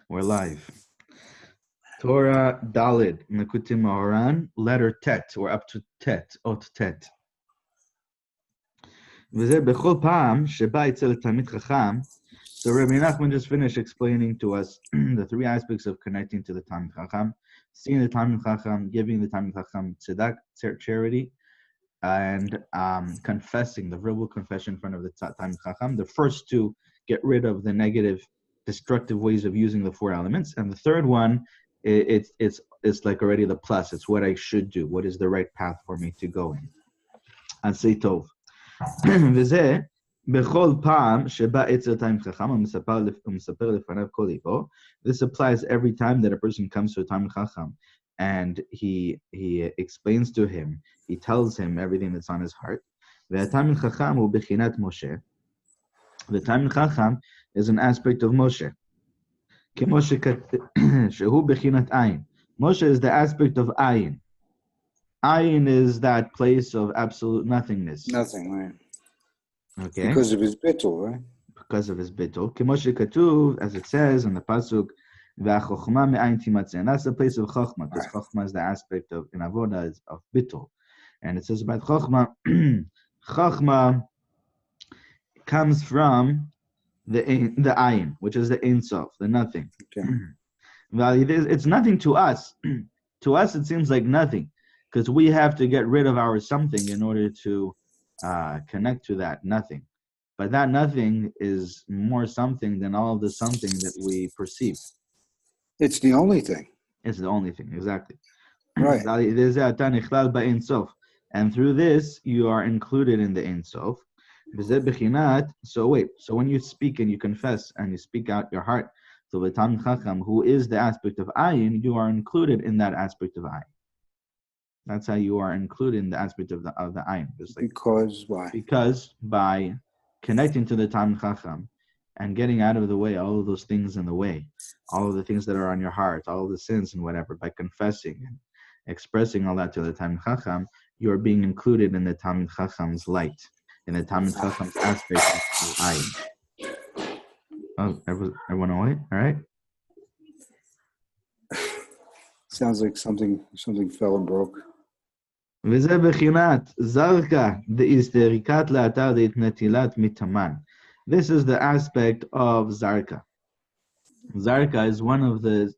We're live. Torah Dalid, Likutei Moharan, letter Tet, or up to Tet, Ot Tet. וזה בכל פעם שבא אצל תלמיד חכם, so Rabbi Nachman just finished explaining to us the three aspects of connecting to the Talmid Chacham, seeing the Talmid Chacham, giving the Talmid Chacham tzedak, charity, and confessing, the verbal confession in front of the Talmid Chacham. The first two get rid of the negative, destructive ways of using the four elements, and the third one, it's like already the plus. It's what I should do. What is the right path for me to go in? Ansei tov. וזה בכל פעם שבא אצל תלמיד חכם ומספר לפניו כל ליבו. This applies every time that a person comes to a Talmid Chacham and he explains to him, he tells him everything that's on his heart. והתלמיד חכם הוא בחינת משה. The Talmid Chacham is an aspect of Moshe. כמו שהוא בחינת עין. Moshe is the aspect of ayin. Ayin is that place of absolute nothingness. Nothing, right? Okay. Because of his bittul, right? Because of his bittul. כמו שכתוב, as it says in the pasuk, והחוכמה מאין תימצא. And that's the place of chokhmah, because chokhmah is the aspect of, in avodah, is of bittul. And it says about chokhmah, chokhmah comes from the ayin, which is the ein sof, the nothing. Okay. It's nothing to us. To us, it seems like nothing, because we have to get rid of our something in order to connect to that nothing. But that nothing is more something than all of the something that we perceive. It's the only thing. It's the only thing, exactly. Right. And through this, you are included in the Ein Sof. So wait, so when you speak and you confess and you speak out your heart to the Talmid Chacham, who is the aspect of ayin, you are included in that aspect of ayin. That's how you are included in the aspect of the ayin. Because why? Because by connecting to the Talmid Chacham and getting out of the way, all of those things in the way, all of the things that are on your heart, all of the sins and whatever, by confessing and expressing all that to the Talmid Chacham, you are being included in the Talmid Chacham's light, in the Talmid Chacham's aspect of ayin. Oh, everyone away? All right. Sounds like something fell and broke. וזה בחינת זרקה דאיסטריקת לאתר דאתנטילת מתאמן. This is the aspect of zarka. Zarka is one of the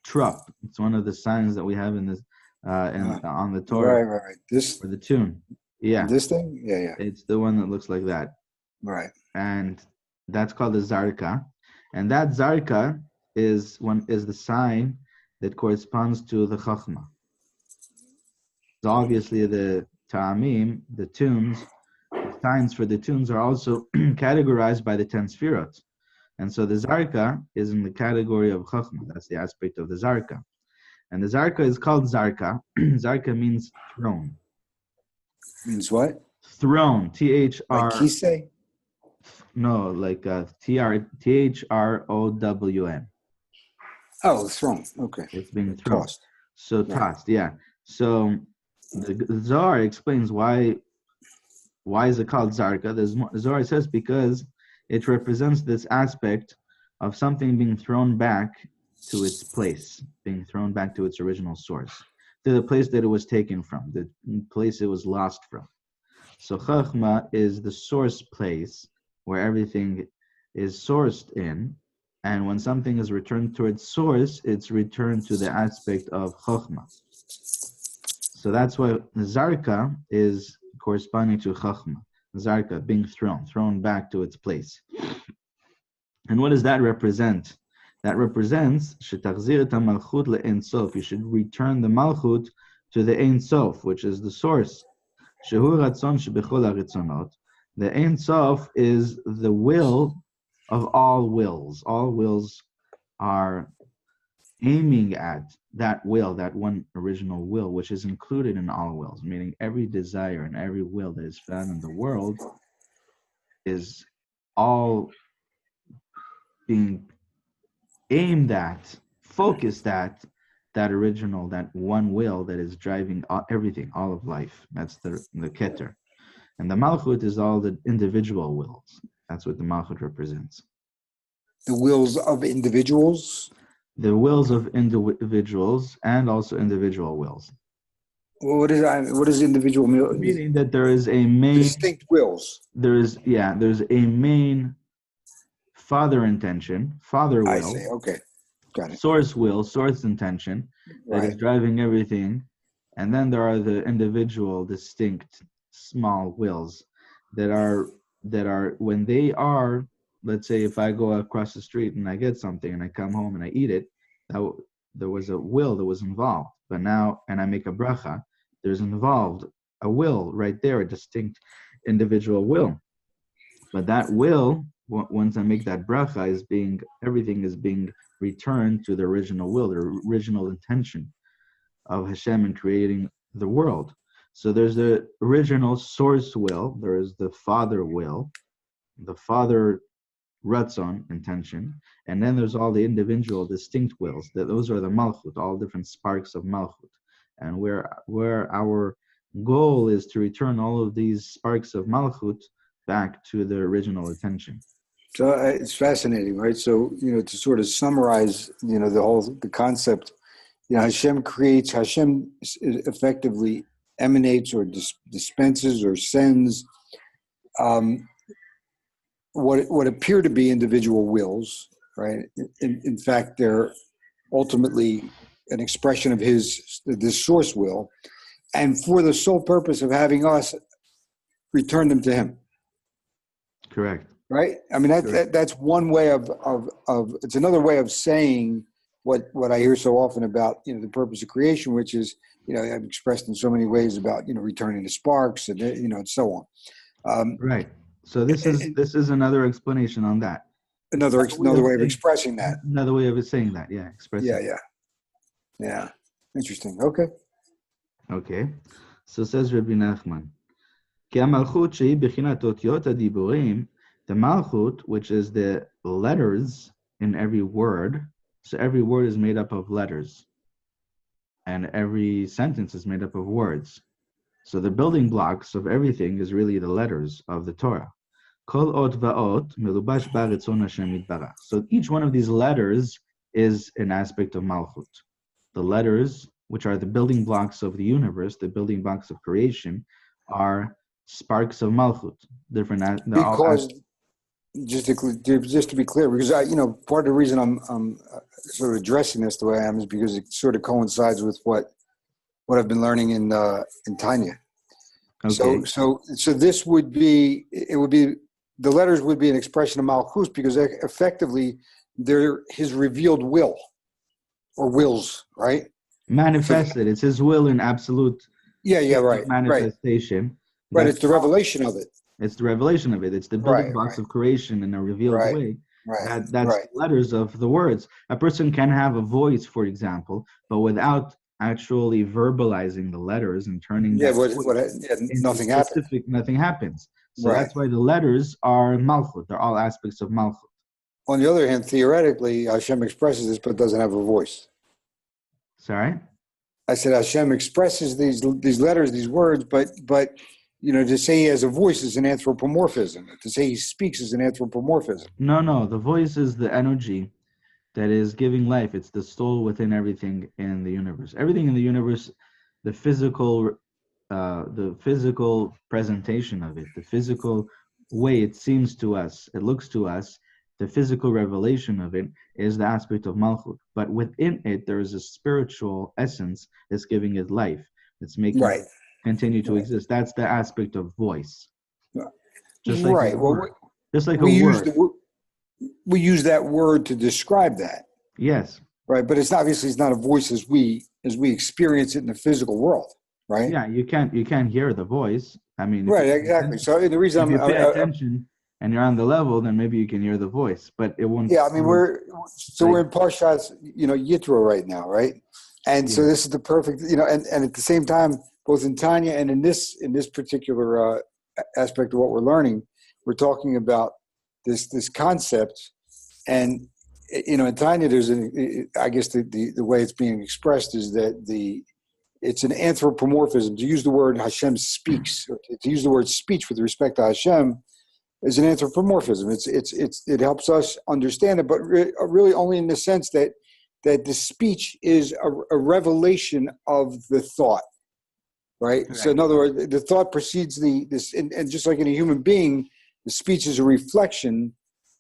trup. It's one of the signs that we have in this on the Torah. Right. This for the tune. Yeah. This thing? Yeah. It's the one that looks like that. Right. And that's called the zarka. And that zarka is the sign that corresponds to the chachma. So obviously the ta'amim, the tunes, the signs for the tunes are also categorized by the 10 sfirot. And so the zarka is in the category of chachma. That's the aspect of the zarka. And the zarka is called zarka. Zarka means throne. Means what? Throne. T-H-R... Like kisei? No, like T-H-R-O-W-N. Oh, throne. Okay. It's being thrown. Tossed. So tossed, yeah. So the Zohar explains why is it called zarka. The Zohar says because it represents this aspect of something being thrown back to its place, being thrown back to its original source, to the place that it was taken from, the place it was lost from. So Chachma is the source place where everything is sourced in, and when something is returned to its source, it's returned to the aspect of Chachma. So that's why Zarka is corresponding to Chachma. Zarka, being thrown back to its place. And what does that represent? That represents Shetachzir et malchut le'Ein Sof. You should return the malchut to the Ein Sof, which is the source. Shehu ratzon shebechol haritzonot. The Ein Sof is the will of all wills. All wills are aiming at that will, that one original will, which is included in all wills, meaning every desire and every will that is found in the world is all being aimed at, focused at that original, that one will that is driving everything, all of life. That's the keter. And the malchut is all the individual wills. That's what the malchut represents. The wills of individuals? the wills of individuals and also individual wills. Well, what is individual will? Meaning that there is a main distinct wills. There's a main father intention, father will. I see. Okay, got it. Source will, source intention that is driving everything, and then there are the individual, distinct, small wills that are when they are. Let's say if I go across the street and I get something and I come home and I eat it, there was a will that was involved. But now, and I make a bracha, there's involved a will right there, a distinct individual will. But that will, once I make that bracha, everything is being returned to the original will, the original intention of Hashem in creating the world. So there's the original source will, there is the father will, the father Ratzon, intention, and then there's all the individual distinct wills. Those are the Malchut, all different sparks of Malchut. And where our goal is to return all of these sparks of Malchut back to the original intention. So it's fascinating, right? So, to sort of summarize, the concept, Hashem effectively emanates or dispenses or sends what appear to be individual wills, right? In fact, they're ultimately an expression of this source will, and for the sole purpose of having us return them to him. Correct. Right? I mean, that's one way of it's another way of saying what I hear so often about, the purpose of creation, which is, I've expressed in so many ways about, returning to sparks and, and so on. Right. So this is another explanation on that. Another way of expressing that. Another way of saying that, yeah. Yeah. Interesting. Okay. So says Rabbi Nachman, the Malchut, which is the letters in every word. So every word is made up of letters, and every sentence is made up of words. So the building blocks of everything is really the letters of the Torah. So each one of these letters is an aspect of Malchut. The letters, which are the building blocks of the universe, the building blocks of creation, are sparks of Malchut. Just to be clear, because part of the reason I'm sort of addressing this the way I am is because it sort of coincides with what I've been learning in Tanya. Okay. So this would be the letters would be an expression of Malchus, because effectively they're his revealed will or wills, right? Manifested. It's his will in absolute. Right. Manifestation. Right. It's the revelation of it. It's the revelation of it. It's the building blocks of creation in a revealed way. That's the letters of the words. A person can have a voice, for example, but without actually verbalizing the letters and turning nothing happens. Nothing happens. So that's why the letters are Malchut. They're all aspects of Malchut. On the other hand, theoretically, Hashem expresses this but doesn't have a voice. Sorry? I said Hashem expresses these letters, these words, but to say he has a voice is an anthropomorphism. To say he speaks is an anthropomorphism. No. The voice is the energy that is giving life. It's the soul within everything in the universe. Everything in the universe, the physical presentation of it, the physical way it seems to us, it looks to us, the physical revelation of it is the aspect of Malchut. But within it, there is a spiritual essence that's giving it life. It's making it continue to exist. That's the aspect of voice. Just like a word. We use that word to describe that. Yes. Right, but it's obviously not a voice as we experience it in the physical world, right? Yeah, you can't hear the voice. I mean, exactly. So the reason if you pay attention and you're on the level, then maybe you can hear the voice, but it won't. Yeah, I mean we're in Parshat, Yitro right now, right? And so this is the perfect, and at the same time, both in Tanya and in this particular aspect of what we're learning, we're talking about this concept, and in Tanya, there's I guess the way it's being expressed is that it's an anthropomorphism. To use the word Hashem speaks, or to use the word speech with respect to Hashem, is an anthropomorphism. It helps us understand it, but really only in the sense that that the speech is a revelation of the thought, right? Correct. So in other words, the thought precedes and just like in a human being, the speech is a reflection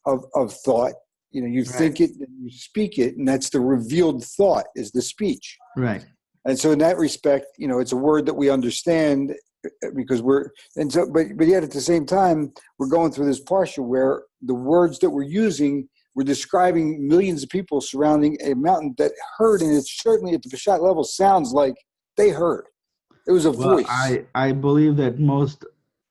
of thought. You know, you think it, you speak it, and that's the revealed thought is the speech. Right. And so in that respect, you know, it's a word that we understand because but yet at the same time, we're going through this parsha where the words that we're using, we're describing millions of people surrounding a mountain that heard, and it's certainly at the Peshat level sounds like they heard. It was a voice. I believe that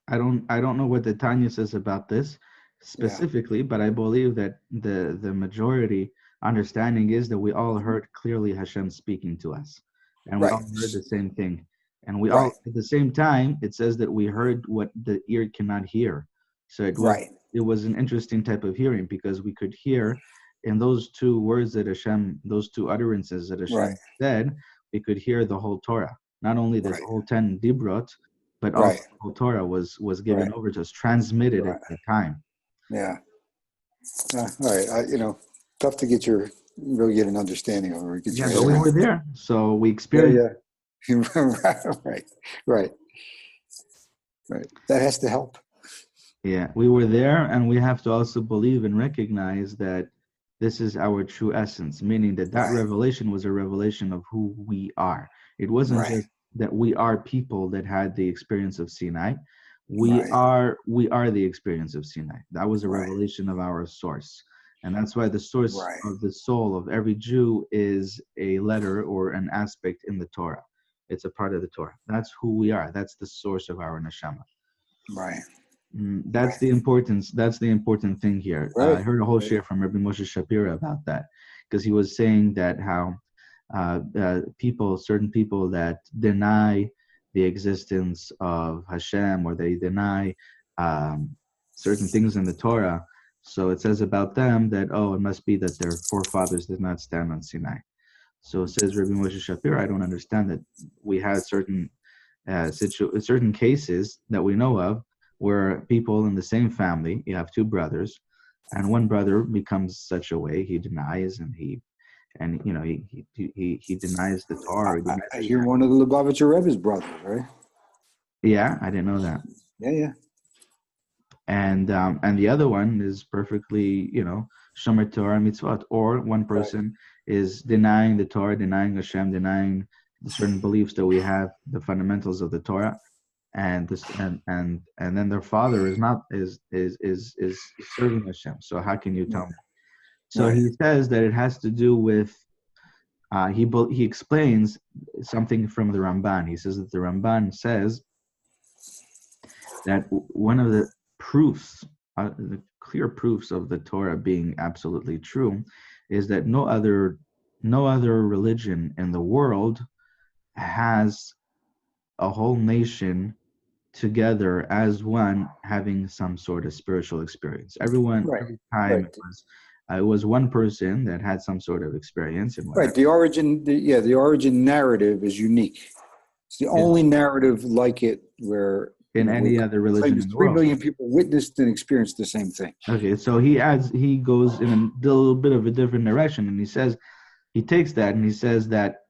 I don't know what the Tanya says about this specifically, but I believe that the majority understanding is that we all heard clearly Hashem speaking to us, and we all heard the same thing, and we all at the same time. It says that we heard what the ear cannot hear, so it was an interesting type of hearing because we could hear in those two words that Hashem, those two utterances that Hashem said, we could hear the whole Torah. Not only the whole 10 Dibrot, but also the whole Torah was given over to us, transmitted at the time. Yeah. All right. You know, tough to really get an understanding of it. But we were there, so we experienced. Right. That has to help. Yeah, we were there, and we have to also believe and recognize that this is our true essence, meaning that revelation was a revelation of who we are. It wasn't just that we are people that had the experience of Sinai. We are the experience of Sinai. That was a revelation of our source. And that's why the source of the soul of every Jew is a letter or an aspect in the Torah. It's a part of the Torah. That's who we are. That's the source of our neshama. Right. That's the importance. That's the important thing here. I heard a whole share from Rabbi Moshe Shapira about that, because he was saying that how certain people that deny the existence of Hashem, or they deny certain things in the Torah, so it says about them that, it must be that their forefathers did not stand on Sinai. So says Rabbi Moshe Shapira, I don't understand that. We had certain cases that we know of where people in the same family, you have two brothers, and one brother becomes such a way, he denies, and he denies the Torah. You're one of the Lubavitcher Rebbe's brothers, right? Yeah, I didn't know that. Yeah. And the other one is perfectly, Shomer Torah mitzvot. Or one person is denying the Torah, denying Hashem, denying the certain beliefs that we have, the fundamentals of the Torah, and then their father is serving Hashem. So how can you tell me? So he says that it has to do with. He explains something from the Ramban. He says that the Ramban says that one of the proofs, the clear proofs of the Torah being absolutely true, is that no other religion in the world has a whole nation together as one, having some sort of spiritual experience. Every time it was one person that had some sort of experience. The origin narrative is unique. It's the only narrative like it where in any other religion in the 3 world. million people witnessed and experienced the same thing. Okay, so he goes in a little bit of a different direction, and he takes that and he says that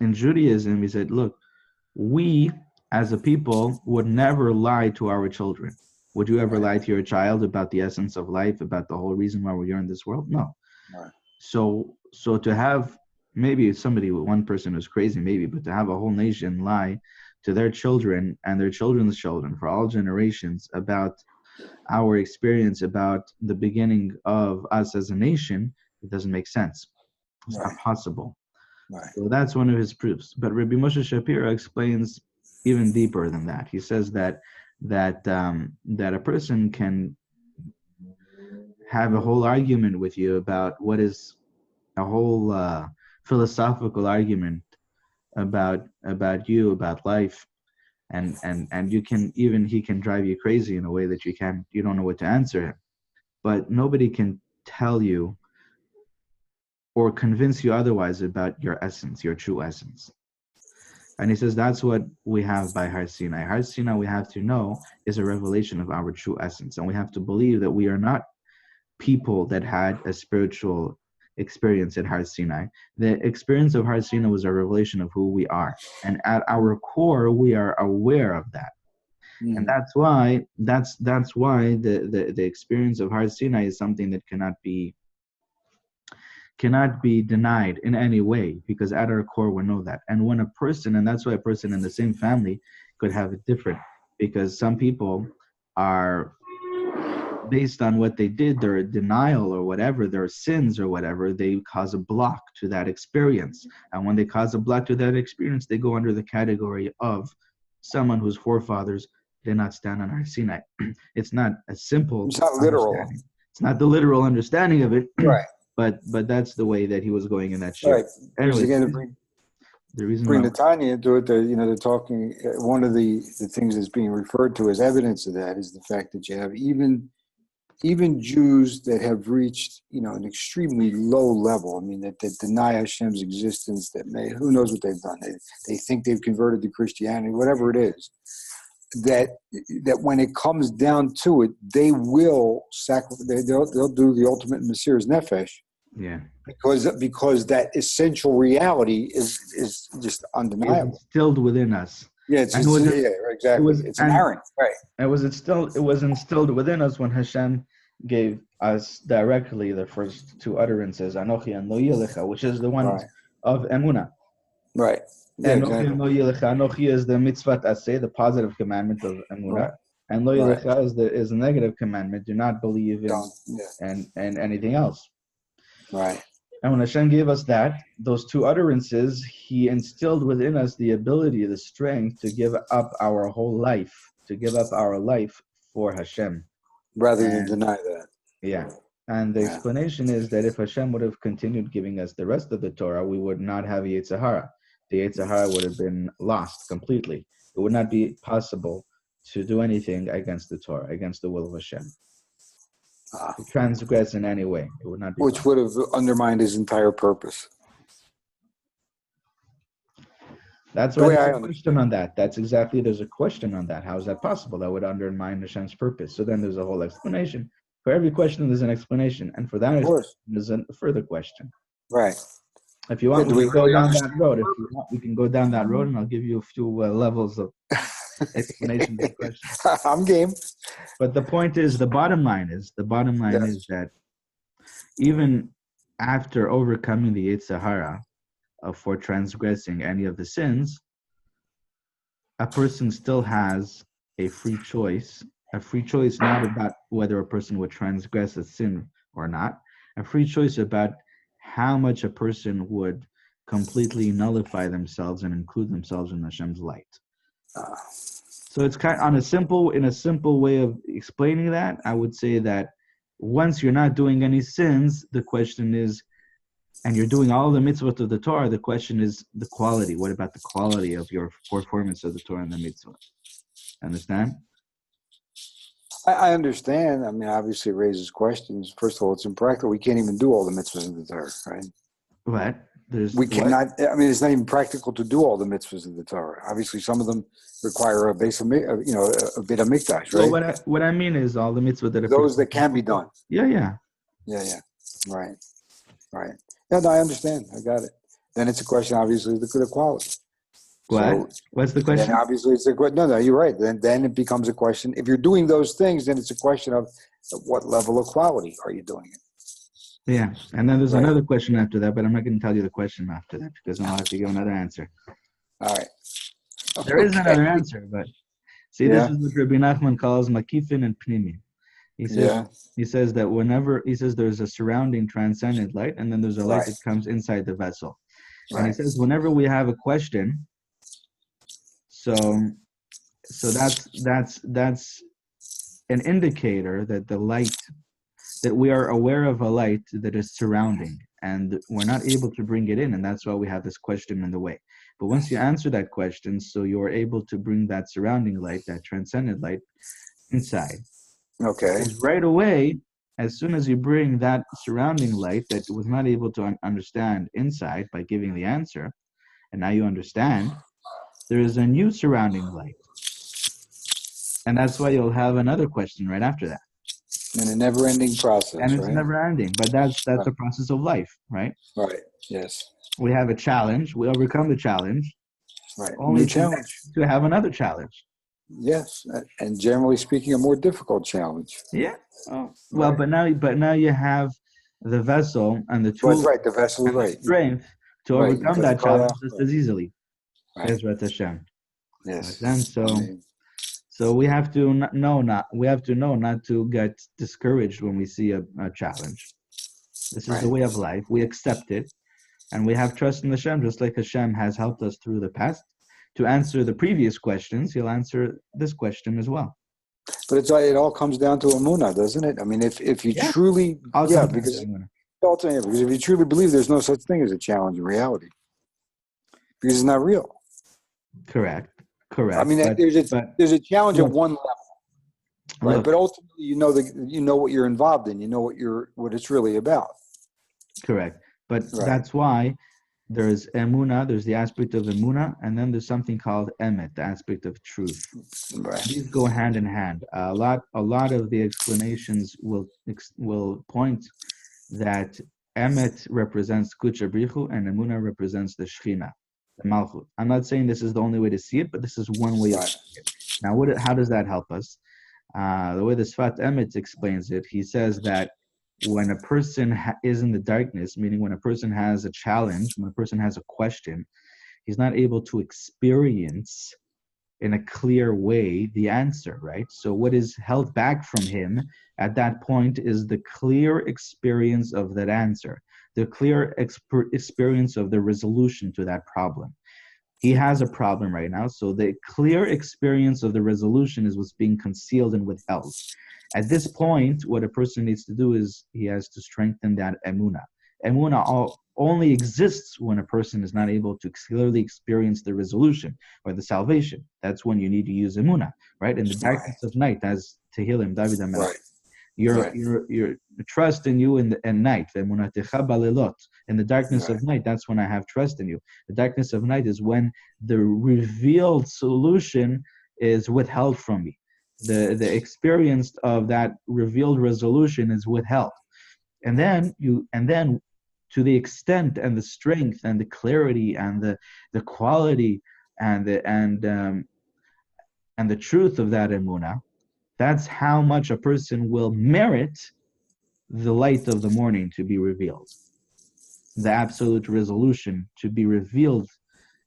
in Judaism, he said, look, we as a people would never lie to our children. Would you ever lie to your child about the essence of life, about the whole reason why we're here in this world? No. Right. So to have maybe one person who's crazy, maybe, but to have a whole nation lie to their children and their children's children for all generations about our experience, about the beginning of us as a nation, it doesn't make sense. It's not possible. Right. So that's one of his proofs. But Rabbi Moshe Shapira explains even deeper than that. He says that a person can have a whole argument with you about what is a whole philosophical argument about you, about life, and he can drive you crazy in a way that you don't know what to answer him. But nobody can tell you or convince you otherwise about your essence, your true essence. And he says that's what we have by Har Sinai. Har Sinai, we have to know, is a revelation of our true essence. And we have to believe that we are not people that had a spiritual experience at Har Sinai. The experience of Har Sinai was a revelation of who we are, and at our core, we are aware of that. And that's why the experience of Har Sinai is something that cannot be denied in any way, because at our core we know that. And when a person, and that's why a person in the same family could have it different, because some people are, based on what they did, their denial or whatever, their sins or whatever, they cause a block to that experience. And when they cause a block to that experience, they go under the category of someone whose forefathers did not stand on Har Sinai. It's not a simple, it's not literal. It's not the literal understanding of it, right? But that's the way that he was going in that shit. Right. Anyway, again, the reason bring the Tanya into it, they're talking. One of the things that's being referred to as evidence of that is the fact that you have even Jews that have reached an extremely low level. I mean, that deny Hashem's existence. Who knows what they've done? They think they've converted to Christianity, whatever it is. That when it comes down to it, they will sacrifice. They'll do the ultimate Mesiras Nefesh. Yeah. Because that essential reality is just undeniable. It's instilled within us. Yeah, exactly. It's inherent, right? It was instilled within us when Hashem gave us directly the first two utterances, Anochi and Lo Yelecha, which is the one of Emunah. Right. Yeah, Anochi is the mitzvah aseh, the positive commandment of Emunah, and Lo Yelecha is the negative commandment. Do not believe in and anything else. Right. And when Hashem gave us those two utterances, He instilled within us the ability, the strength to give up our whole life, for Hashem, rather than deny that. Yeah. And the explanation is that if Hashem would have continued giving us the rest of the Torah, we would not have Yetzer Hara. The Yetzer Hara would have been lost completely. It would not be possible to do anything against the Torah, against the will of Hashem. To transgress in any way. It would not be possible. Would have undermined his entire purpose. That's why there's a question on that. There's a question on that. How is that possible? That would undermine Hashem's purpose. So then there's a whole explanation. For every question, there's an explanation. And for that, there's a further question. Right. If you want, we can go down that road. If you want, we can go down that road, and I'll give you a few levels of explanation of the question. I'm game. But the point is, the bottom line is that even after overcoming the Yetzer Hara for transgressing any of the sins, a person still has a free choice not about whether a person would transgress a sin or not, a free choice about how much a person would completely nullify themselves and include themselves in Hashem's light. So it's kind of in a simple way of explaining that. I would say that once you're not doing any sins, the question is, and you're doing all the mitzvot of the Torah, the question is the quality. What about the quality of your performance of the Torah and the mitzvot? Understand? I understand. I mean, obviously it raises questions. First of all, it's impractical. We can't even do all the mitzvahs in the Torah, right? What? We cannot. I mean, it's not even practical to do all the mitzvahs of the Torah. Obviously, some of them require a base of, a bit of mikdash, right? So what I mean is all the mitzvahs that are those that can be done. Yeah. Right. Yeah, no, I understand. I got it. Then it's a question, obviously, of the quality. What? So, what's the question? Then obviously, it's a question. No, you're right. Then it becomes a question. If you're doing those things, then it's a question of what level of quality are you doing it. Yeah, and then there's another question after that, but I'm not going to tell you the question after that because then I'll have to give another answer. All right. There is another answer, but see, this is what Rabbi Nachman calls makifin and pnimi. He says that there's a surrounding transcendent light, and then there's a light that comes inside the vessel. And he says whenever we have a question, so that's an indicator that the light, that we are aware of a light that is surrounding, and we're not able to bring it in, and that's why we have this question in the way. But once you answer that question, so you're able to bring that surrounding light, that transcendent light, inside. Okay. Because right away, as soon as you bring that surrounding light that was not able to understand inside by giving the answer, and now you understand, there is a new surrounding light. And that's why you'll have another question right after that. And a never-ending process, and it's right? never ending. But that's the process of life, right? Right. Yes. We have a challenge. We overcome the challenge. Right. Only New challenge. to have another challenge. Yes, and generally speaking, a more difficult challenge. Yeah. Oh. Well, but now you have the vessel and the Well, tool, right. The vessel, and the right? strength to overcome that challenge just as easily. Right. Ezrat Hashem. Yes. Then so we have to know not to get discouraged when we see a challenge. This is the way of life. We accept it, and we have trust in Hashem, just like Hashem has helped us through the past. To answer the previous questions, He'll answer this question as well. But it all comes down to emunah, doesn't it? I mean, if you truly, because if you truly believe there's no such thing as a challenge in reality, because it's not real. Correct. I mean, there's a challenge at one level, right? Look, but ultimately, you know what you're involved in. You know what it's really about. Correct. But that's why there's emunah, there's the aspect of emunah, and then there's something called emet, the aspect of truth. Right. These go hand in hand. A lot of the explanations will point that emet represents kudsha brichu and emunah represents the shechina, the malchut. I'm not saying this is the only way to see it, but this is one way to see it. Now, how does that help us? The way the Sfat Emet explains it, he says that when a person is in the darkness, meaning when a person has a challenge, when a person has a question, he's not able to experience in a clear way the answer, right? So what is held back from him at that point is the clear experience of that answer, the clear experience of the resolution to that problem. He has a problem right now, so the clear experience of the resolution is what's being concealed and withheld. At this point, what a person needs to do is he has to strengthen that emunah. Emunah only exists when a person is not able to clearly experience the resolution or the salvation. That's when you need to use emunah, right? In the darkness of night, as Tehillim, David HaMelech. Your trust in you in night. In the darkness of night, that's when I have trust in you. The darkness of night is when the revealed solution is withheld from me. The experience of that revealed resolution is withheld. And then to the extent and the strength and the clarity and the quality and the truth of that emunah, that's how much a person will merit the light of the morning to be revealed, the absolute resolution to be revealed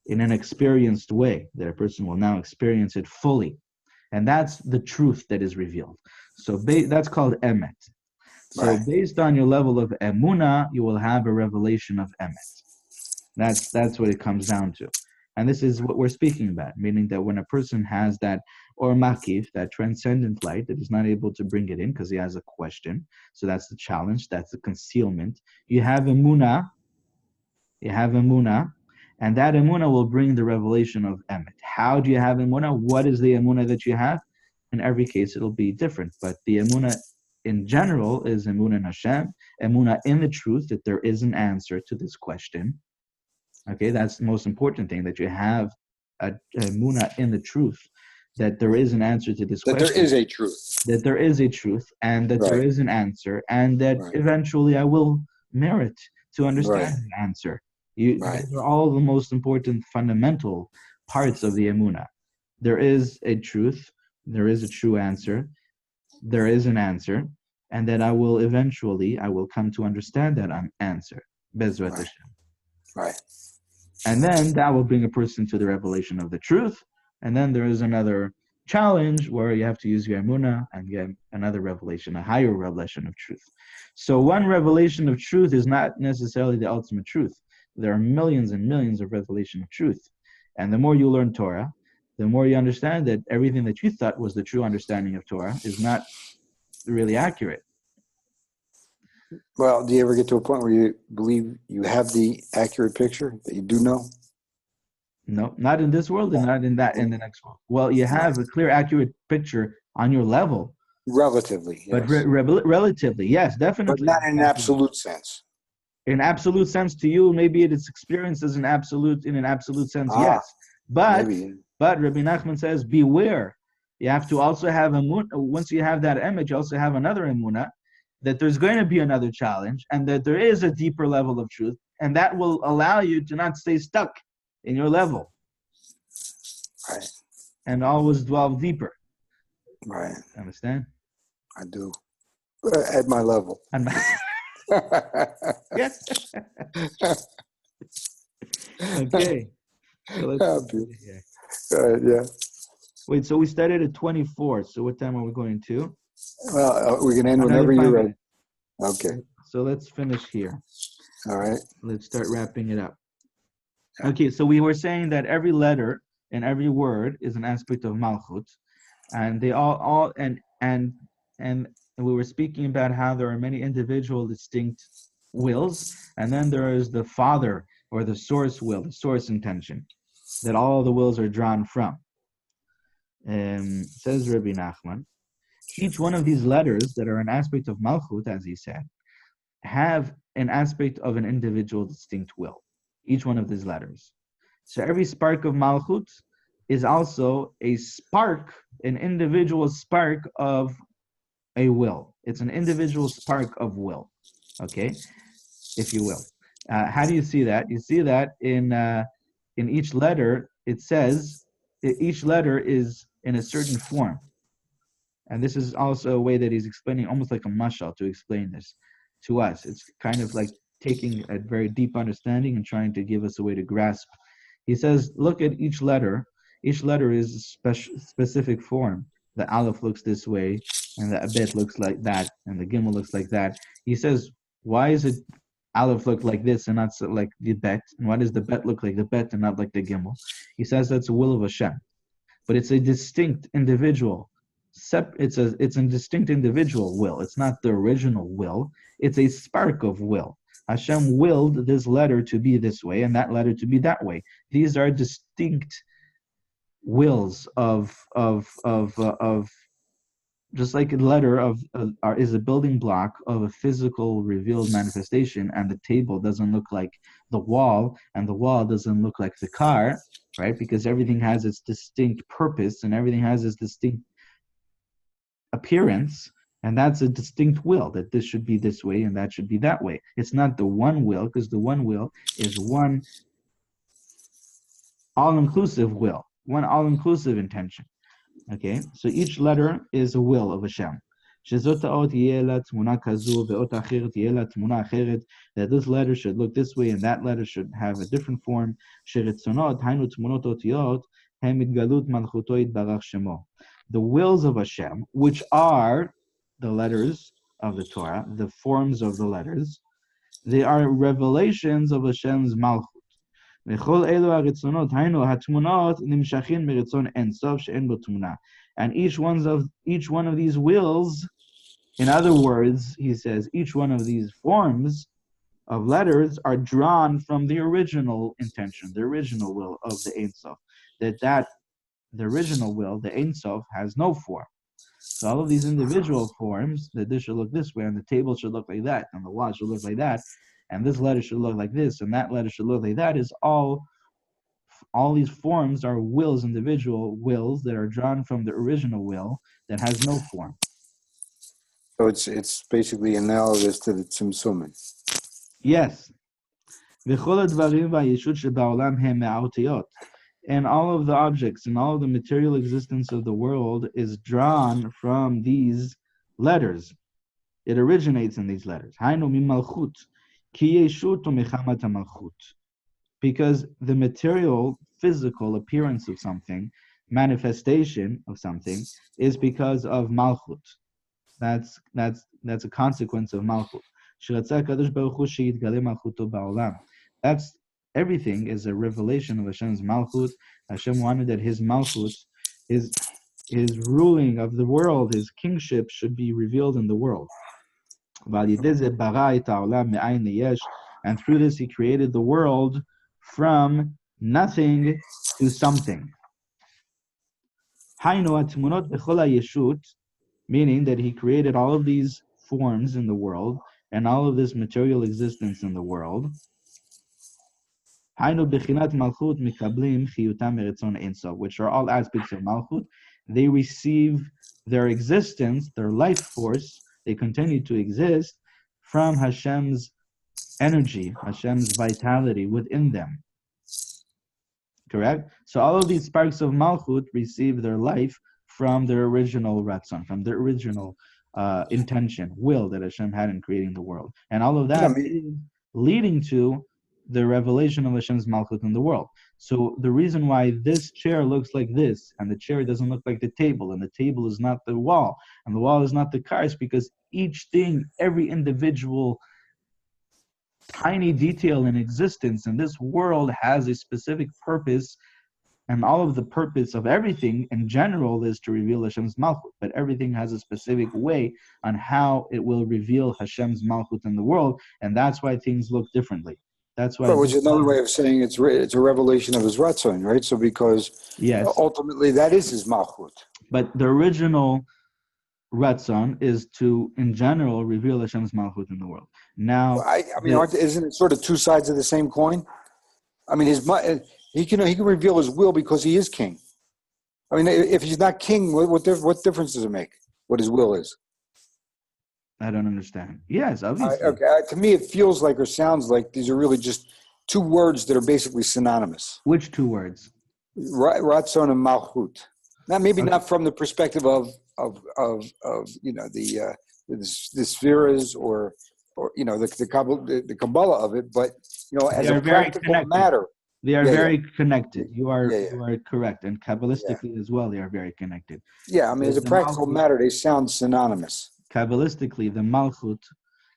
in an experienced way, that a person will now experience it fully. And that's the truth that is revealed. So that's called emet. So based on your level of emunah, you will have a revelation of emet. That's what it comes down to. And this is what we're speaking about, meaning that when a person has that or makif, that transcendent light, that he's not able to bring it in because he has a question. So that's the challenge, that's the concealment. You have emunah, and that emunah will bring the revelation of emet. How do you have emunah? What is the emunah that you have? In every case, it'll be different. But the emunah in general is emunah in Hashem, emunah in the truth, that there is an answer to this question. Okay, that's the most important thing, that you have a emunah in the truth, that there is an answer to this question. That there is a truth. That there is a truth, and that there is an answer, and that eventually I will merit to understand the answer. These are all the most important fundamental parts of the emunah. There is a truth, there is a true answer, there is an answer, and that I will come to understand that answer. Bezrat Hashem. Right. And then that will bring a person to the revelation of the truth. And then there is another challenge where you have to use your emunah and get another revelation, a higher revelation of truth. So one revelation of truth is not necessarily the ultimate truth. There are millions and millions of revelation of truth. And the more you learn Torah, the more you understand that everything that you thought was the true understanding of Torah is not really accurate. Well, do you ever get to a point where you believe you have the accurate picture, that you do know? No, not in this world and not in the next world. Well, you have a clear, accurate picture on your level. Relatively, yes. But relatively, yes, definitely. But not in an absolute sense. In absolute sense to you, maybe it is experienced as in an absolute sense, yes. But Rabbi Nachman says, beware You have to also have once you have that image, you also have another emunah, that there's going to be another challenge, and that there is a deeper level of truth, and that will allow you to not stay stuck in your level. Right. And always dwell deeper. Right. Understand? I do. At my level. Yeah. Okay. So let's here. Yeah. Wait, so we started at 24. So what time are we going to? Well, we can end whenever you're ready. Okay. So let's finish here. All right. Let's start wrapping it up. Okay, so we were saying that every letter and every word is an aspect of Malchut, and they all and we were speaking about how there are many individual distinct wills, and then there is the father or the source will, the source intention, that all the wills are drawn from. Says Rabbi Nachman, each one of these letters that are an aspect of Malchut, as he said, have an aspect of an individual distinct will. Each one of these letters. So every spark of Malchut is also a spark, an individual spark of a will. It's an individual spark of will, okay, if you will. How do you see that? You see that in each letter. It says each letter is in a certain form, and this is also a way that he's explaining, almost like a mashal, to explain this to us. It's kind of like taking a very deep understanding and trying to give us a way to grasp. He says, look at each letter. Each letter is a specific form. The aleph looks this way, and the bet looks like that, and the gimel looks like that. He says, why is it aleph look like this and not like the bet? And why does the bet look like the bet and not like the gimel? He says that's the will of Hashem. But it's a distinct individual. It's a distinct individual will. It's not the original will. It's a spark of will. Hashem willed this letter to be this way and that letter to be that way. These are distinct wills of just like a letter is a building block of a physical revealed manifestation, and the table doesn't look like the wall, and the wall doesn't look like the car, right? Because everything has its distinct purpose and everything has its distinct appearance, and that's a distinct will, that this should be this way and that should be that way. It's not the one will, because the one will is one all-inclusive will, one all-inclusive intention. Okay, so each letter is a will of Hashem. That this letter should look this way and that letter should have a different form. The wills of Hashem, which are the letters of the Torah, the forms of the letters, they are revelations of Hashem's Malchut. And each one of these wills, in other words, he says, each one of these forms of letters are drawn from the original intention, the original will of the Ein Sof. The original will, the Ein Sof, has no form. So all of these individual forms, that this should look this way, and the table should look like that, and the wall should look like that, and this letter should look like this, and that letter should look like that, is all these forms are wills, individual wills that are drawn from the original will that has no form. So it's basically analogous to the Tzimtzumim. Yes. And all of the objects and all of the material existence of the world is drawn from these letters. It originates in these letters. Because the material, physical appearance of something, manifestation of something, is because of Malchut. That's a consequence of Malchut. That's everything is a revelation of Hashem's Malchut. Hashem wanted that His Malchut, His ruling of the world, His kingship, should be revealed in the world. And through this He created the world from nothing to something. Meaning that He created all of these forms in the world and all of this material existence in the world, which are all aspects of Malchut, they receive their existence, their life force, they continue to exist from Hashem's energy, Hashem's vitality within them. Correct? So all of these sparks of Malchut receive their life from their original Ratzon, from their original intention, will that Hashem had in creating the world. And all of that is leading to the revelation of Hashem's Malchut in the world. So the reason why this chair looks like this, and the chair doesn't look like the table, and the table is not the wall, and the wall is not the car, is because each thing, every individual tiny detail in existence in this world has a specific purpose, and all of the purpose of everything in general is to reveal Hashem's Malchut, but everything has a specific way on how it will reveal Hashem's Malchut in the world, and that's why things look differently. That's why. Which is another way of saying it's a revelation of his Ratzon, right? So because ultimately that is his Malchut. But the original Ratzon is to, in general, reveal Hashem's Malchut in the world. Now, isn't it sort of two sides of the same coin? I mean, he can reveal his will because he is king. I mean, if he's not king, what difference does it make what his will is? I don't understand. Yes, obviously. To me, it feels like or sounds like these are really just two words that are basically synonymous. Which two words? Ratzon and Malchut. Not from the perspective of the spheres or the Kabbalah of it, but as a practical matter. They are very connected. You are correct, and Kabbalistically as well, they are very connected. Yeah, I mean, as a practical matter, they sound synonymous. Kabbalistically, the Malchut,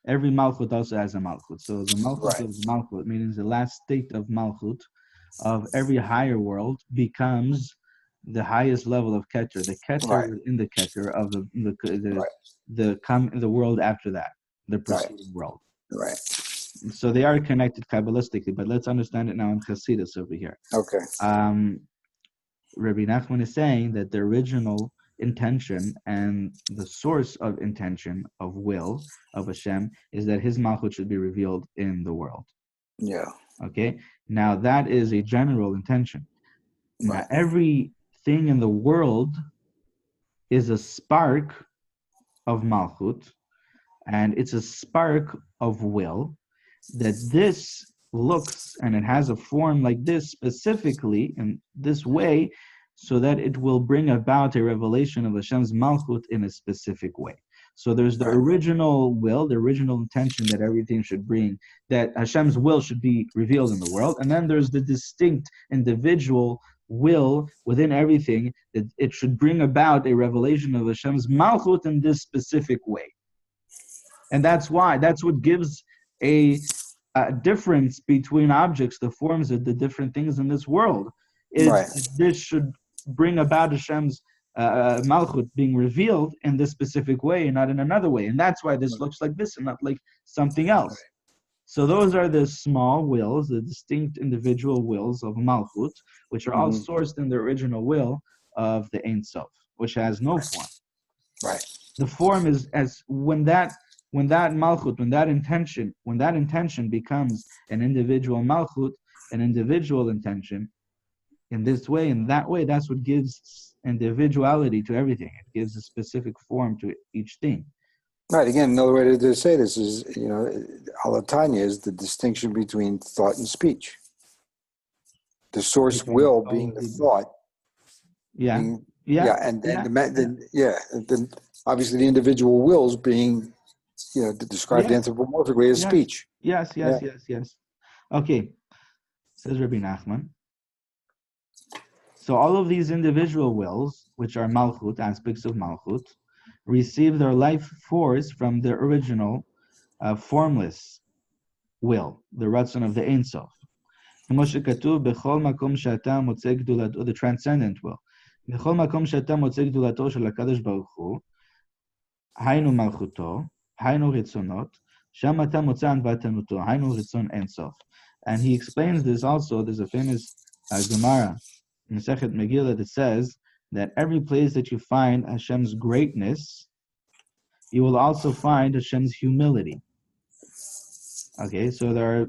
every Malchut also has a Malchut. So the Malchut of Malchut, meaning the last state of Malchut of every higher world, becomes the highest level of Keter. The Keter in the Keter of the world after that, the preceding world. Right. So they are connected Kabbalistically, but let's understand it now in Chassidus over here. Okay. Rabbi Nachman is saying that the original intention and the source of intention of will of Hashem is that his Malchut should be revealed in the world. Yeah. Okay. Now that is a general intention. Now everything in the world is a spark of Malchut, and it's a spark of will, that this looks and it has a form like this specifically in this way, so that it will bring about a revelation of Hashem's Malchut in a specific way. So there's the original will, the original intention that everything should bring, that Hashem's will should be revealed in the world, and then there's the distinct individual will within everything that it should bring about a revelation of Hashem's Malchut in this specific way. And that's what gives a difference between objects, the forms of the different things in this world. This should bring about Hashem's Malchut being revealed in this specific way and not in another way. And that's why this looks like this and not like something else. So those are the small wills, the distinct individual wills of Malchut, which are all sourced in the original will of the Ein Sof, which has no form. Right. The form is when that Malchut, when that intention becomes an individual Malchut, an individual intention, in this way, in that way, that's what gives individuality to everything. It gives a specific form to each thing. Right. Again, another way to say this is, Alatanya is the distinction between thought and speech. The source will being the thought. Then obviously the individual wills being, described anthropomorphically as speech. Yes. Okay, says Rabbi Nachman. So all of these individual wills, which are Malchut, aspects of Malchut, receive their life force from the original formless will, the Ratzon of the Ein Sof. The transcendent will. בכל מקום שאתה מוצא גדולתו של הקדוש ברוך הוא, היינו מלכותו, היינו רצונות, שם אתה מוצא ענוותנותו, היינו רצון אין סוף. And he explains this also. There's a famous Gemara in Masechet Megillah that says that every place that you find Hashem's greatness, you will also find Hashem's humility. Okay, so there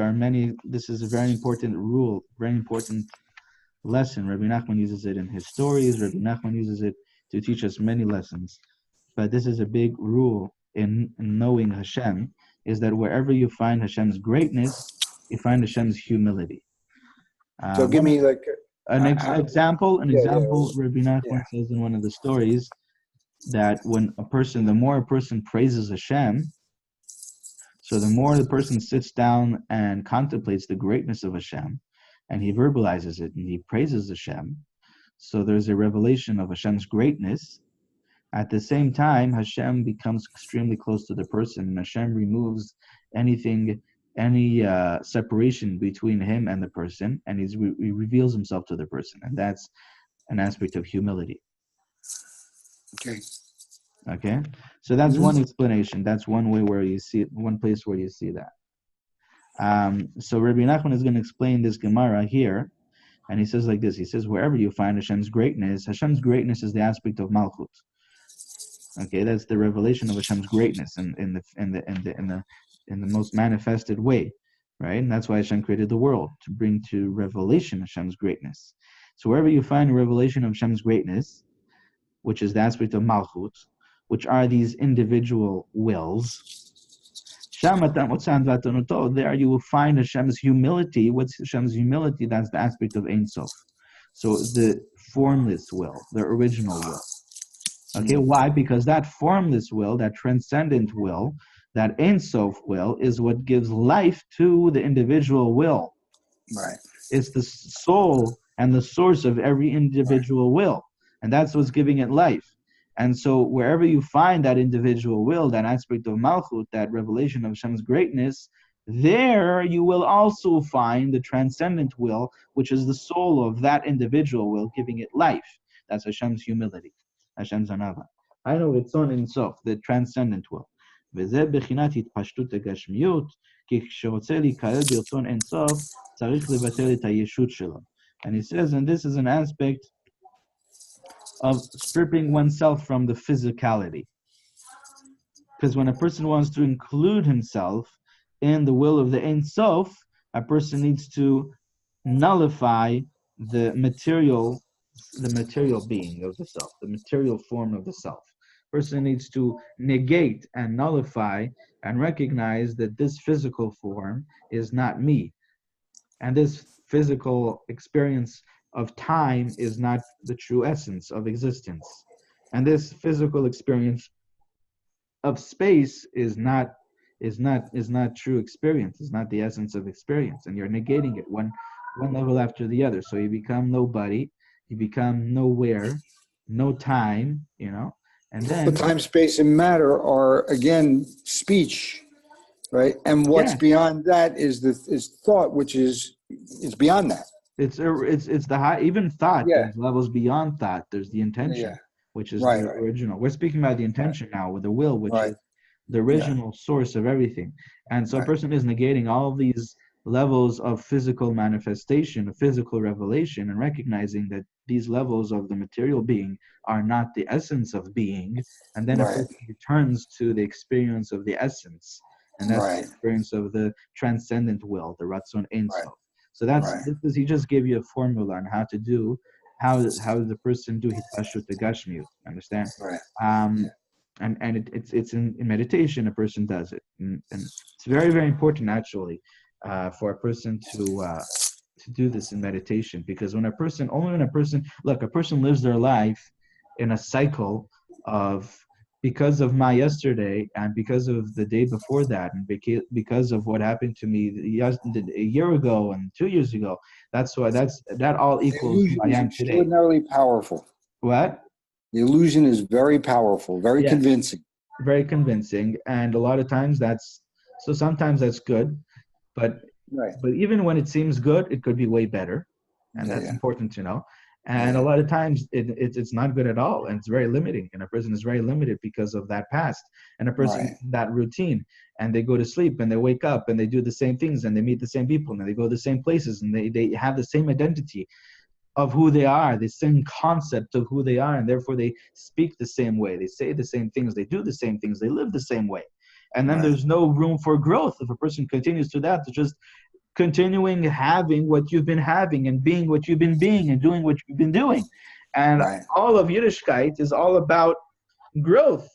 are many. This is a very important rule, very important lesson. Rabbi Nachman uses it in his stories. Rabbi Nachman uses it to teach us many lessons. But this is a big rule in knowing Hashem, is that wherever you find Hashem's greatness, you find Hashem's humility. So give me like an example. Rabbi Nachman yeah. says in one of the stories that the more a person praises Hashem, so the more the person sits down and contemplates the greatness of Hashem, and he verbalizes it and he praises Hashem, so there's a revelation of Hashem's greatness. At the same time, Hashem becomes extremely close to the person, and Hashem removes any separation between him and the person, and he reveals himself to the person, and that's an aspect of humility. Okay, so that's one explanation. That's one way where you see it, one place where you see that. So Rabbi Nachman is going to explain this Gemara here, and he says like this. He says, wherever you find Hashem's greatness is the aspect of Malchut. Okay, that's the revelation of Hashem's greatness in the most manifested way, right? And that's why Hashem created the world, to bring to revelation Hashem's greatness. So wherever you find a revelation of Hashem's greatness, which is the aspect of Malchut, which are these individual wills, there you will find Hashem's humility. What's Hashem's humility? That's the aspect of Ein Sof. So the formless will, the original will. Okay, why? Because that formless will, that transcendent will, that Ein Sof will, is what gives life to the individual will. Right. It's the soul and the source of every individual will. And that's what's giving it life. And so wherever you find that individual will, that aspect of Malchut, that revelation of Hashem's greatness, there you will also find the transcendent will, which is the soul of that individual will, giving it life. That's Hashem's humility, Hashem's anava. I know it's on in sof, the transcendent will. וזה בחינת התפשטות הגשמיות, כי כשרוצה להיקרא ברצון אין סוף, צריך לבטל את הישות שלו. And he says, and this is an aspect of stripping oneself from the physicality. Because when a person wants to include himself in the will of the Ein Sof, a person needs to nullify the material being of the self, the material form of the self. A person needs to negate and nullify and recognize that this physical form is not me. And this physical experience of time is not the true essence of existence. And this physical experience of space is not true experience, is not the essence of experience. And you're negating it one level after the other. So you become nobody, you become nowhere, no time, and then but time, space, and matter are again speech, right? And what's beyond that is thought, which is beyond that. It's the high, even thought. Yeah. There's levels beyond thought. There's the intention, which is the original. We're speaking about the intention now, with the will, which is the original source of everything. And so a person is negating all of these levels of physical manifestation, of physical revelation, and recognizing that these levels of the material being are not the essence of being. And then a person returns to the experience of the essence, and that's the experience of the transcendent will, the Ratzon Ein Sof. So he just gave you a formula on how the person do hitpashut gashmiut. Understand? Right. And it's in meditation a person does it, and it's very, very important actually for a person to do this in meditation, because when a person lives their life in a cycle of, because of my yesterday and because of the day before that and because of what happened to me a year ago and 2 years ago, that all equals who I am today. Extraordinarily powerful. What? The illusion is very powerful, very convincing. Very convincing, and a lot of times sometimes that's good, but even when it seems good, it could be way better, and that's important to know. And a lot of times it's not good at all, and it's very limiting, and a person is very limited because of that past, and a person that routine, and they go to sleep and they wake up and they do the same things and they meet the same people and they go to the same places and they have the same identity of who they are, the same concept of who they are, and therefore they speak the same way, they say the same things, they do the same things, they live the same way. And then there's no room for growth if a person continues to that, to just continuing having what you've been having and being what you've been being and doing what you've been doing. And all of Yiddishkeit is all about growth,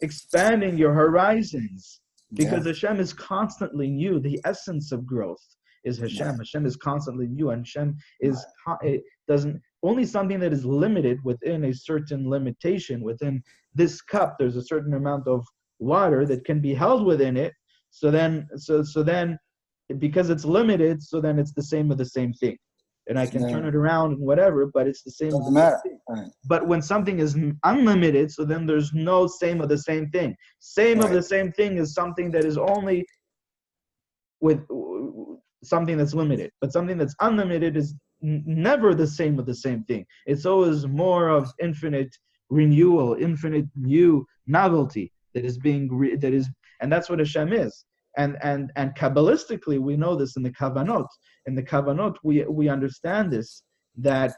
expanding your horizons, because Hashem is constantly new. The essence of growth is Hashem. Hashem is constantly new, and Hashem is it doesn't only something that is limited within a certain limitation. Within this cup, there's a certain amount of water that can be held within it. So then, because it's limited, so then it's the same of the same thing. And I can turn it around and whatever, but it's the same of the same thing. Right. But when something is unlimited, so then there's no same of the same thing. Same of the same thing is something that is only with something that's limited. But something that's unlimited is never the same of the same thing. It's always more of infinite renewal, infinite new novelty that is being and that's what Hashem is. And Kabbalistically, we know this in the Kavanot. In the Kavanot, we understand this, that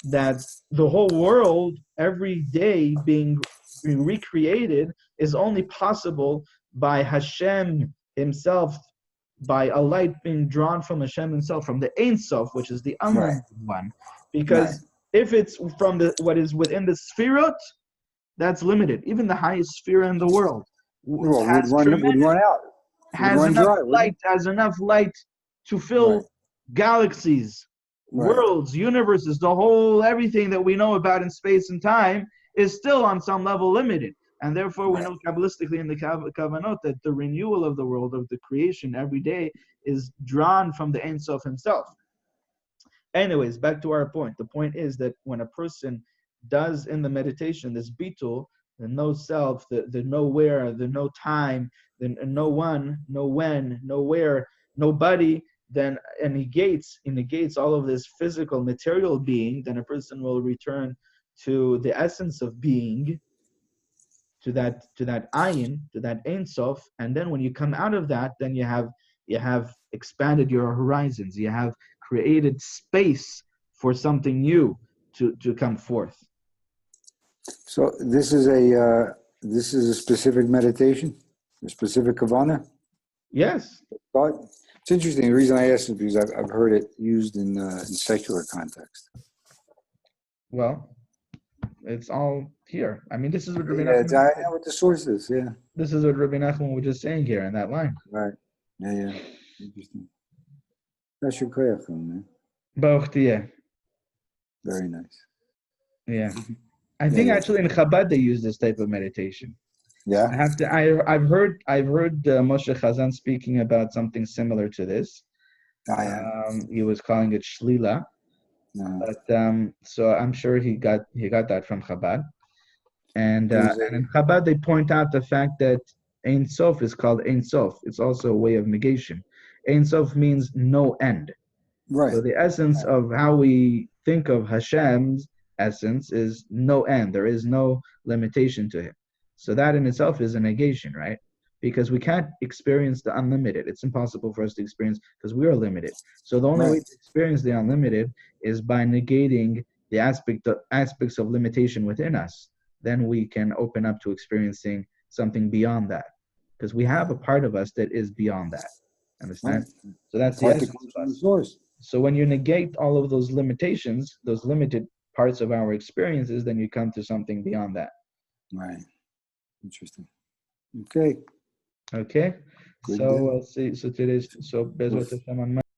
the whole world, every day being recreated, is only possible by Hashem himself, by a light being drawn from Hashem himself, from the Ein Sof, which is the unlimited one. Because if it's from what is within the Sphirot, that's limited. Even the highest Sphira in the world would run out. Has enough light to fill galaxies, worlds, universes, the whole, everything that we know about in space and time is still on some level limited. And therefore we know Kabbalistically in the Kavanot that the renewal of the world, of the creation every day, is drawn from the Ein Sof himself. Anyways, back to our point. The point is that when a person does in the meditation this bitul, the no self, the nowhere, the no time, the no one, no when, nowhere, nobody, then and negates all of this physical material being, then a person will return to the essence of being, to that ayin, to that Ein Sof, and then when you come out of that, then you have expanded your horizons, you have created space for something new to come forth. So this is a specific meditation, a specific kavana? Yes. But it's interesting. The reason I asked is because I've heard it used in secular context. Well, it's all here. I mean, this is what Rabbi Nachman. I know what the source is. Yeah. This is what Rabbi Nachman was just saying here in that line. Right. Yeah. Interesting. That's your koyach, man. Very nice. Yeah. I think actually in Chabad they use this type of meditation. Yeah. I've heard Moshe Chazan speaking about something similar to this. He was calling it Shlila. But so I'm sure he got that from Chabad. And in Chabad they point out the fact that Ein Sof is called Ein Sof. It's also a way of negation. Ein Sof means no end. Right. So the essence of how we think of Hashem's essence is no end. There is no limitation to him. So that in itself is a negation, right? Because we can't experience the unlimited. It's impossible for us to experience because we are limited. So the only way to experience the unlimited is by negating the aspects of limitation within us. Then we can open up to experiencing something beyond that. Because we have a part of us that is beyond that. Understand? Right. So that's the essence of us. So when you negate all of those limitations, those limited parts of our experiences, then you come to something beyond that. Right. Interesting. Okay. Good. So we'll see. So today's Bezrat Hashem on Monday.